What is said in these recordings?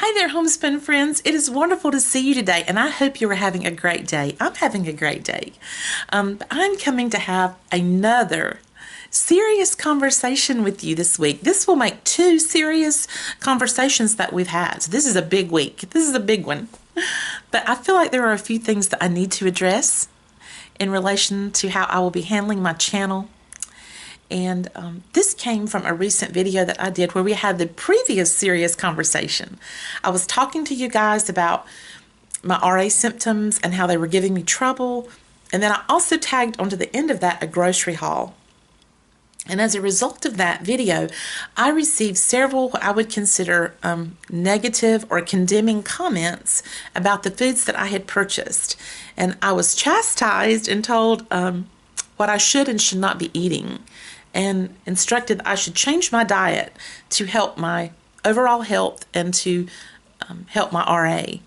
Hi there, homespun friends. It is wonderful to see you today, and I hope you are having a great day. I'm having a great day. I'm coming to have another serious conversation with you this week. This will make two serious conversations that we've had. So this is a big week. This is a big one. But I feel like there are a few things that I need to address in relation to how I will be handling my channel. And this came from a recent video that I did where we had the previous serious conversation. I was talking to you guys about my RA symptoms and how they were giving me trouble. And then I also tagged onto the end of that a grocery haul. And as a result of that video, I received several what I would consider negative or condemning comments about the foods that I had purchased. And I was chastised and told what I should and should not be eating, and instructed that I should change my diet to help my overall health and to help my RA.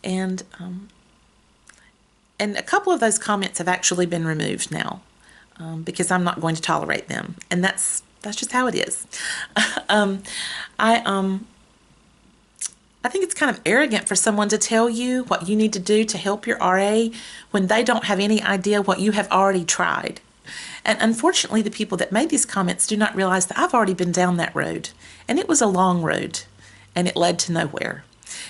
And a couple of those comments have actually been removed now because I'm not going to tolerate them, and that's just how it is. I think it's kind of arrogant for someone to tell you what you need to do to help your RA when they don't have any idea what you have already tried. And unfortunately, the people that made these comments do not realize that I've already been down that road. And it was a long road, and it led to nowhere.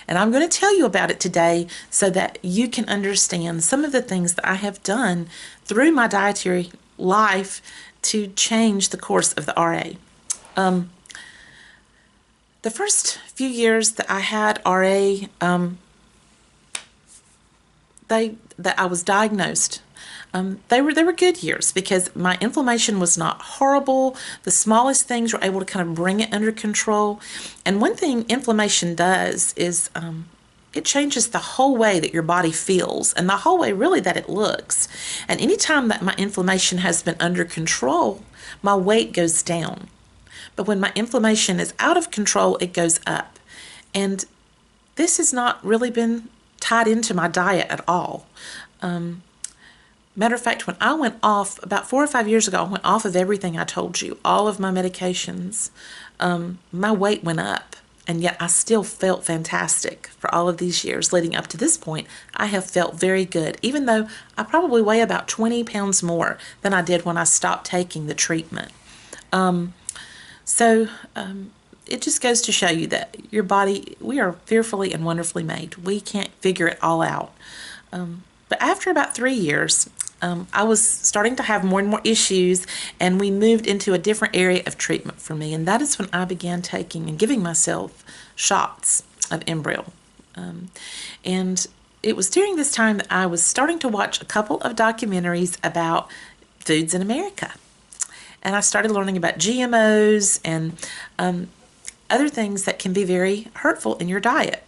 And I'm going to tell you about it today so that you can understand some of the things that I have done through my dietary life to change the course of the RA. The first few years that I had RA, that I was diagnosed, they were good years because my inflammation was not horrible. The smallest things were able to kind of bring it under control. And one thing inflammation does is it changes the whole way that your body feels and the whole way really that it looks. And anytime that my inflammation has been under control, my weight goes down. But when my inflammation is out of control, it goes up. And this has not really been tied into my diet at all. Matter of fact, when I went off, about 4 or 5 years ago, I went off of everything I told you, all of my medications. My weight went up, and yet I still felt fantastic for all of these years leading up to this point. I have felt very good, even though I probably weigh about 20 pounds more than I did when I stopped taking the treatment. It just goes to show you that your body, we are fearfully and wonderfully made. We can't figure it all out. But after about 3 years, I was starting to have more and more issues, and we moved into a different area of treatment for me. And that is when I began taking and giving myself shots of Embryo. And it was during this time that I was starting to watch a couple of documentaries about foods in America. And I started learning about GMOs and other things that can be very hurtful in your diet.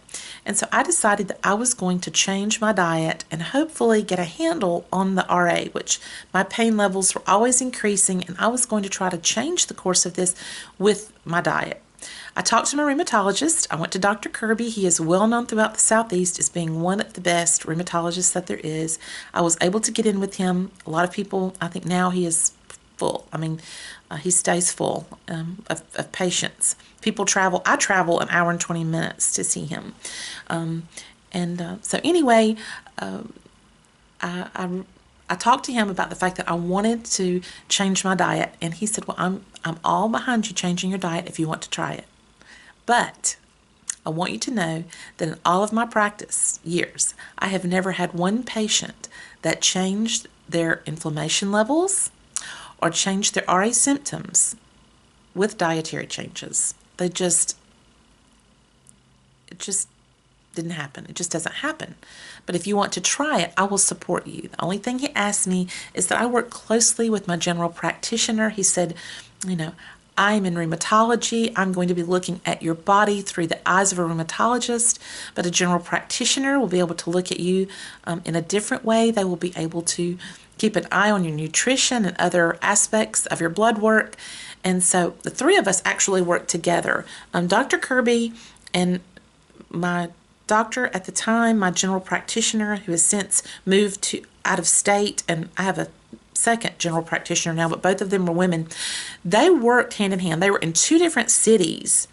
And so I decided that I was going to change my diet and hopefully get a handle on the RA, which my pain levels were always increasing, and I was going to try to change the course of this with my diet. I talked to my rheumatologist. I went to Dr. Kirby. He is well known throughout the Southeast as being one of the best rheumatologists that there is. I was able to get in with him. A lot of people, I think now he is full. I mean, he stays full of patients. People travel. I travel an hour and 20 minutes to see him. So anyway, I talked to him about the fact that I wanted to change my diet, and he said, well, I'm all behind you changing your diet if you want to try it. But I want you to know that in all of my practice years, I have never had one patient that changed their inflammation levels or changed their RA symptoms with dietary changes. It just didn't happen. It just doesn't happen. But if you want to try it, I will support you. The only thing he asked me is that I work closely with my general practitioner. He said, I'm in rheumatology. I'm going to be looking at your body through the eyes of a rheumatologist, but a general practitioner will be able to look at you in a different way. They will be able to keep an eye on your nutrition and other aspects of your blood work. And so the three of us actually work together. Dr. Kirby and my doctor at the time, my general practitioner, who has since moved out of state, and I have a second general practitioner now, but both of them were women. They worked hand in hand. They were in two different cities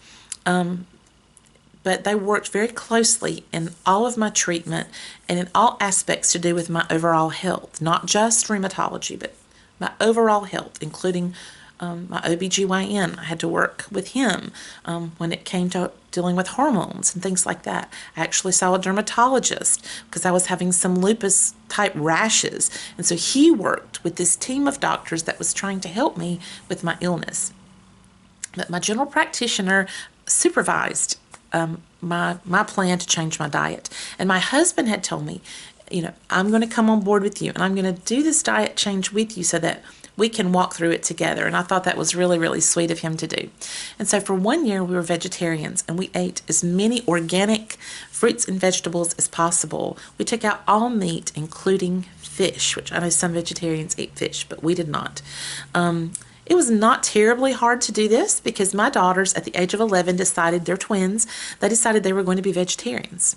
but they worked very closely in all of my treatment and in all aspects to do with my overall health, not just rheumatology, but my overall health, including my OBGYN. I had to work with him when it came to dealing with hormones and things like that. I actually saw a dermatologist because I was having some lupus type rashes. And so he worked with this team of doctors that was trying to help me with my illness. But my general practitioner supervised my plan to change my diet. And my husband had told me, I'm going to come on board with you and I'm going to do this diet change with you so that we can walk through it together. And I thought that was really, really sweet of him to do. And so for 1 year, we were vegetarians and we ate as many organic fruits and vegetables as possible. We took out all meat, including fish, which I know some vegetarians eat fish, but we did not. It was not terribly hard to do this because my daughters at the age of 11 decided, they're twins, they decided they were going to be vegetarians.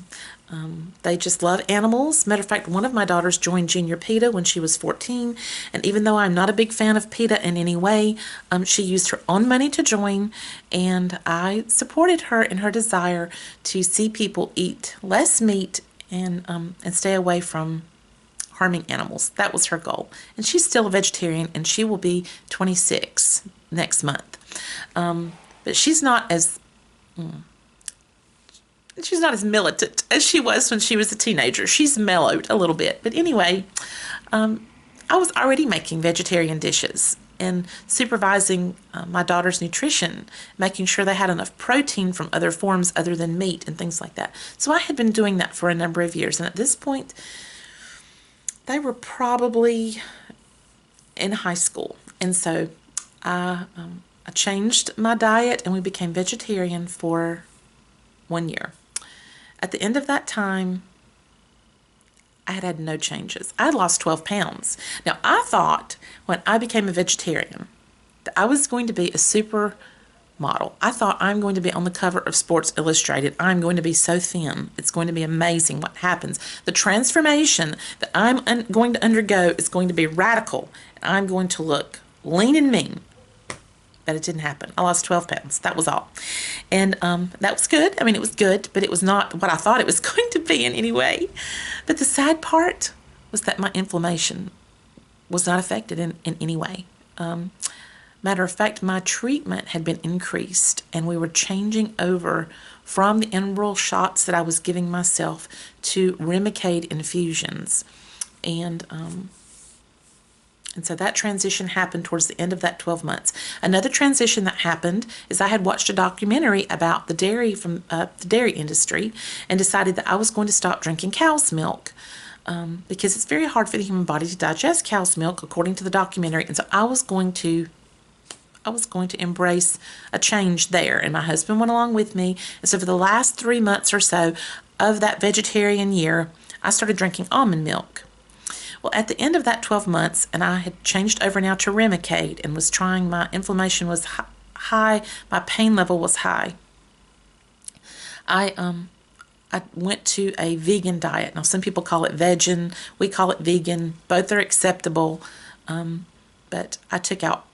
They just love animals. Matter of fact, one of my daughters joined Junior PETA when she was 14, and even though I'm not a big fan of PETA in any way, she used her own money to join, and I supported her in her desire to see people eat less meat and stay away from harming animals. That was her goal. And she's still a vegetarian, and she will be 26 next month. But she's not as militant as she was when she was a teenager. She's mellowed a little bit. But anyway, I was already making vegetarian dishes and supervising my daughter's nutrition, making sure they had enough protein from other forms other than meat and things like that. So I had been doing that for a number of years. And at this point, they were probably in high school. And so I changed my diet and we became vegetarian for 1 year. At the end of that time, I had no changes. I had lost 12 pounds. Now, I thought when I became a vegetarian that I was going to be a super model. I thought, I'm going to be on the cover of Sports Illustrated. I'm going to be so thin. It's going to be amazing what happens. The transformation that I'm going to undergo is going to be radical. And I'm going to look lean and mean. But it didn't happen. I lost 12 pounds. That was all. And that was good. I mean, it was good, but it was not what I thought it was going to be in any way. But the sad part was that my inflammation was not affected in any way. Matter of fact, my treatment had been increased, and we were changing over from the enteral shots that I was giving myself to Remicade infusions. And so that transition happened towards the end of that 12 months. Another transition that happened is I had watched a documentary about the dairy industry and decided that I was going to stop drinking cow's milk. Because it's very hard for the human body to digest cow's milk, according to the documentary. And so I was going to embrace a change there, and my husband went along with me. And so for the last 3 months or so of that vegetarian year, I started drinking almond milk. Well, at the end of that 12 months, and I had changed over now to Remicade and was trying, my inflammation was high, my pain level was high. I went to a vegan diet. Now, some people call it vegan. We call it vegan. Both are acceptable. But I took out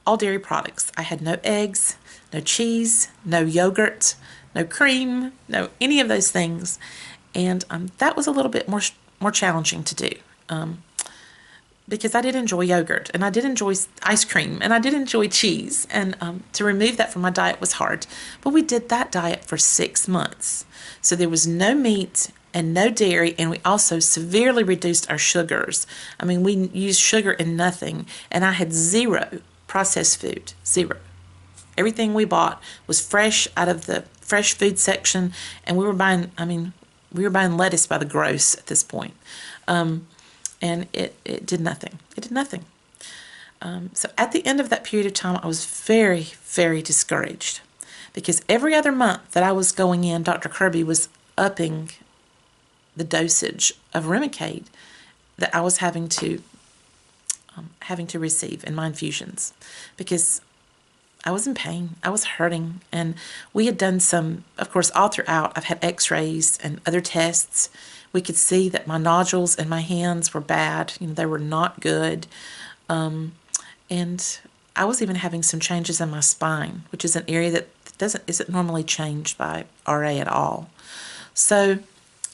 all dairy products. I had no eggs, no cheese, no yogurt, no cream, no any of those things. And that was a little bit more challenging to do. Because I did enjoy yogurt, and I did enjoy ice cream, and I did enjoy cheese. And to remove that from my diet was hard. But we did that diet for 6 months. So there was no meat and no dairy, and we also severely reduced our sugars. I mean, we used sugar in nothing, and I had zero processed food, zero. Everything we bought was fresh out of the fresh food section, and we were buying lettuce by the gross at this point. And it did nothing. It did nothing. So at the end of that period of time, I was very, very discouraged because every other month that I was going in, Dr. Kirby was upping the dosage of Remicade that I was having to receive in my infusions because I was in pain. I was hurting. And we had done some, of course, all throughout, I've had x-rays and other tests. We could see that my nodules in my hands were bad. They were not good. And I was even having some changes in my spine, which is an area that isn't normally changed by RA at all. So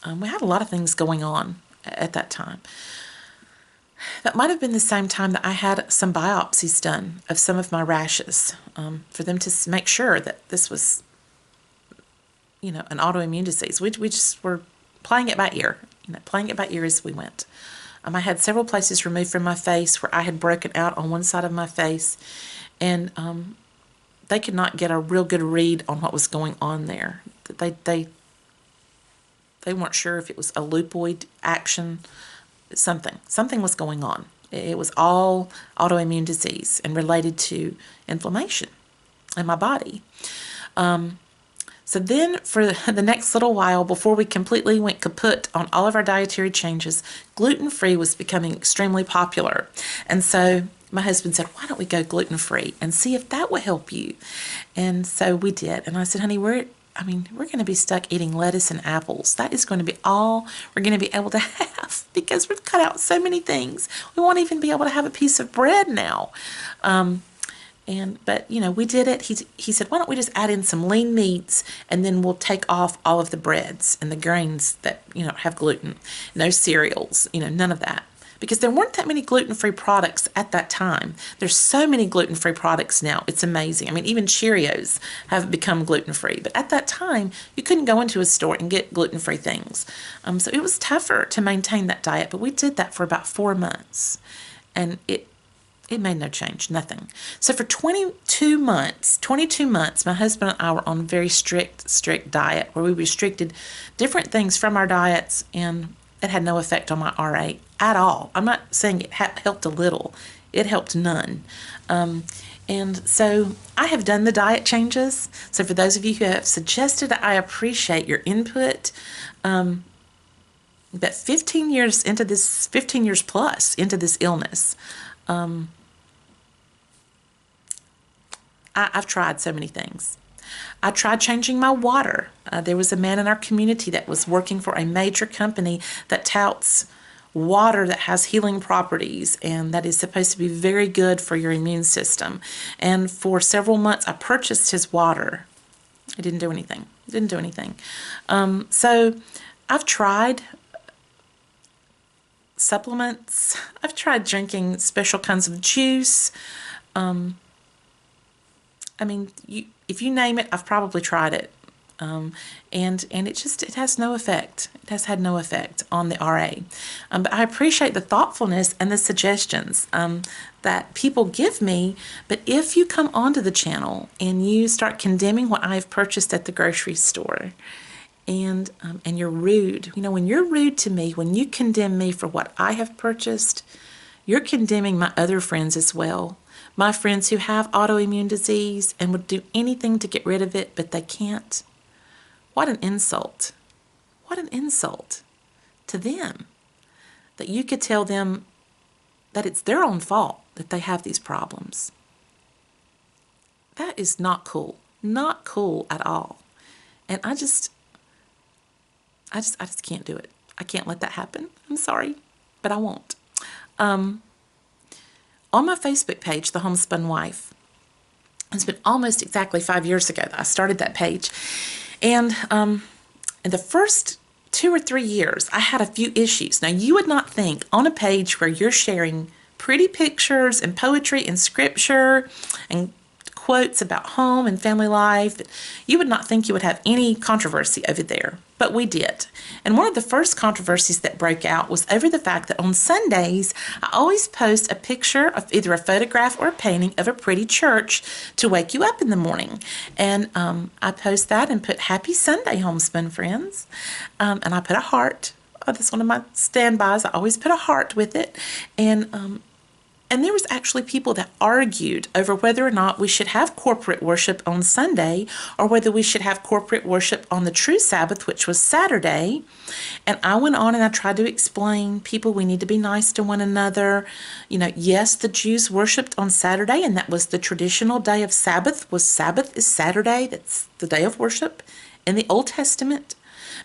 we had a lot of things going on at that time. That might have been the same time that I had some biopsies done of some of my rashes, for them to make sure that this was, an autoimmune disease. We just were playing it by ear, playing it by ear as we went. I had several places removed from my face where I had broken out on one side of my face, and they could not get a real good read on what was going on there. They weren't sure if it was a leukoid action. Something was going on. It was all autoimmune disease and related to inflammation in my body. So then for the next little while, before we completely went kaput on all of our dietary changes, gluten-free was becoming extremely popular. And so my husband said, why don't we go gluten-free and see if that will help you? And so we did. And I said, honey, we're going to be stuck eating lettuce and apples. That is going to be all we're going to be able to have because we've cut out so many things. We won't even be able to have a piece of bread now. But we did it. He said, why don't we just add in some lean meats, and then we'll take off all of the breads and the grains that, have gluten, no cereals, none of that. Because there weren't that many gluten-free products at that time. There's so many gluten-free products now. It's amazing. Even Cheerios have become gluten-free. But at that time, you couldn't go into a store and get gluten-free things. So it was tougher to maintain that diet. But we did that for about 4 months. And it made no change, nothing. So for 22 months, my husband and I were on a very strict diet where we restricted different things from our diets, and it had no effect on my RA at all. I'm not saying it helped a little. It helped none. And so I have done the diet changes. So for those of you who have suggested, I appreciate your input. But 15 years plus into this illness, I've tried so many things. I tried changing my water. There was a man in our community that was working for a major company that touts water that has healing properties and that is supposed to be very good for your immune system. And for several months, I purchased his water. It didn't do anything. So I've tried supplements. I've tried drinking special kinds of juice. If you name it, I've probably tried it. And it has no effect. It has had no effect on the RA. But I appreciate the thoughtfulness and the suggestions that people give me. But if you come onto the channel and you start condemning what I've purchased at the grocery store, and you're rude, when you're rude to me, when you condemn me for what I have purchased, you're condemning my other friends as well. My friends who have autoimmune disease and would do anything to get rid of it, but they can't. What an insult. What an insult to them. That you could tell them that it's their own fault that they have these problems. That is not cool. Not cool at all. And I just can't do it. I can't let that happen. I'm sorry, but I won't. On my Facebook page, The Homespun Wife, it's been almost exactly 5 years ago that I started that page. And in the first 2 or 3 years, I had a few issues. Now, you would not think on a page where you're sharing pretty pictures and poetry and scripture and quotes about home and family life, you would not think you would have any controversy over there. But we did. And one of the first controversies that broke out was over the fact that on Sundays, I always post a picture of either a photograph or a painting of a pretty church to wake you up in the morning. And I post that and put Happy Sunday, Homespun friends. And I put a heart. Oh, that's one of my standbys. I always put a heart with it. And there was actually people that argued over whether or not we should have corporate worship on Sunday or whether we should have corporate worship on the true Sabbath, which was Saturday. And I went on and I tried to explain, people, we need to be nice to one another. Yes, the Jews worshiped on Saturday, and that was the traditional day of Sabbath. Sabbath is Saturday. That's the day of worship in the Old Testament.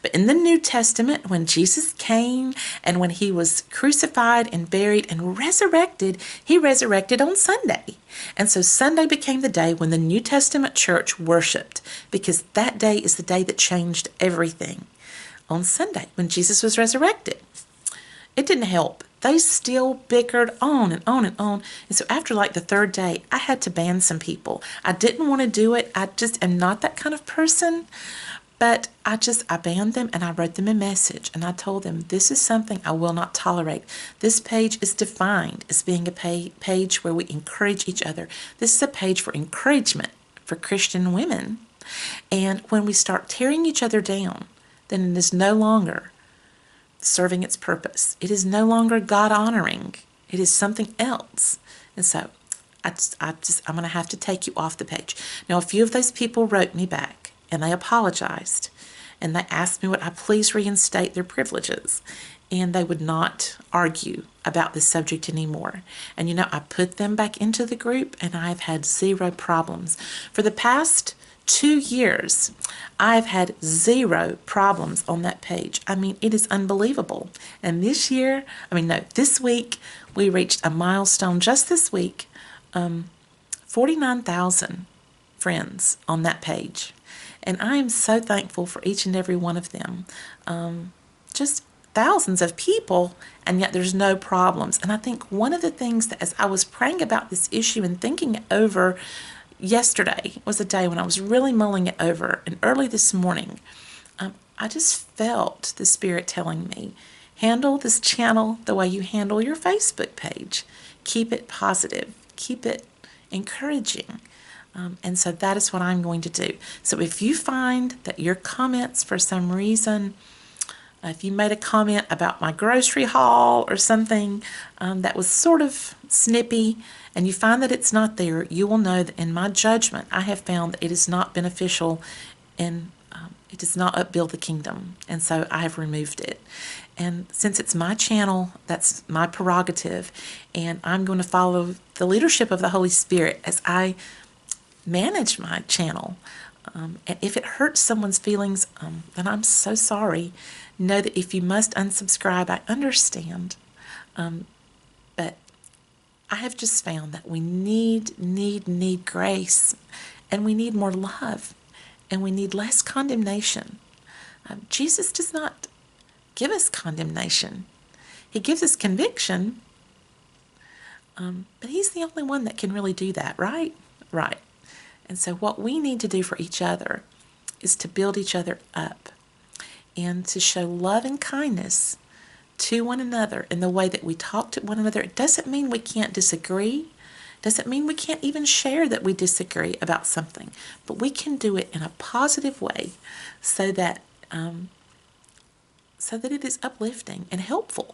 But in the New Testament, when Jesus came and when he was crucified and buried and resurrected, he resurrected on Sunday. And so Sunday became the day when the New Testament church worshiped, because that day is the day that changed everything. On Sunday, when Jesus was resurrected, it didn't help. They still bickered on and on and on. And so after like the third day, I had to ban some people. I didn't want to do it. I just am not that kind of person. But I banned them, and I wrote them a message, and I told them, this is something I will not tolerate. This page is defined as being a page where we encourage each other. This is a page for encouragement for Christian women. And when we start tearing each other down, then it is no longer serving its purpose. It is no longer God honoring. It is something else. And so I'm going to have to take you off the page. Now, a few of those people wrote me back, and they apologized, and they asked me would I please reinstate their privileges, and they would not argue about this subject anymore. And I put them back into the group, and I've had zero problems. For the past 2 years, I've had zero problems on that page. I mean, it is unbelievable. And this week, we reached a milestone just this week, 49,000 friends on that page. And I am so thankful for each and every one of them. Just thousands of people, and yet there's no problems. And I think one of the things that, as I was praying about this issue and thinking it over, yesterday was a day when I was really mulling it over. And early this morning, I just felt the Spirit telling me, handle this channel the way you handle your Facebook page. Keep it positive. Keep it encouraging. And so that is what I'm going to do. So if you find that your comments, for some reason, if you made a comment about my grocery haul or something that was sort of snippy, and you find that it's not there, you will know that in my judgment, I have found that it is not beneficial and it does not upbuild the kingdom. And so I have removed it. And since it's my channel, that's my prerogative, and I'm going to follow the leadership of the Holy Spirit as I manage my channel. And if it hurts someone's feelings, then I'm so sorry. Know that if you must unsubscribe, I understand. But I have just found that we need grace, and we need more love, and we need less condemnation. Jesus does not give us condemnation. He gives us conviction, but he's the only one that can really do that, right? Right. And so what we need to do for each other is to build each other up and to show love and kindness to one another in the way that we talk to one another. It doesn't mean we can't disagree. Doesn't mean we can't even share that we disagree about something. But we can do it in a positive way so that it is uplifting and helpful.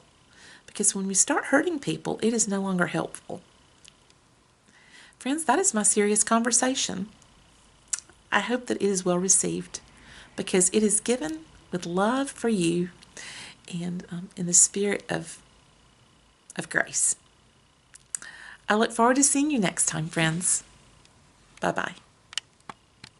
Because when we start hurting people, it is no longer helpful. Friends, that is my serious conversation. I hope that it is well received, because it is given with love for you and in the spirit of grace. I look forward to seeing you next time, friends. Bye-bye.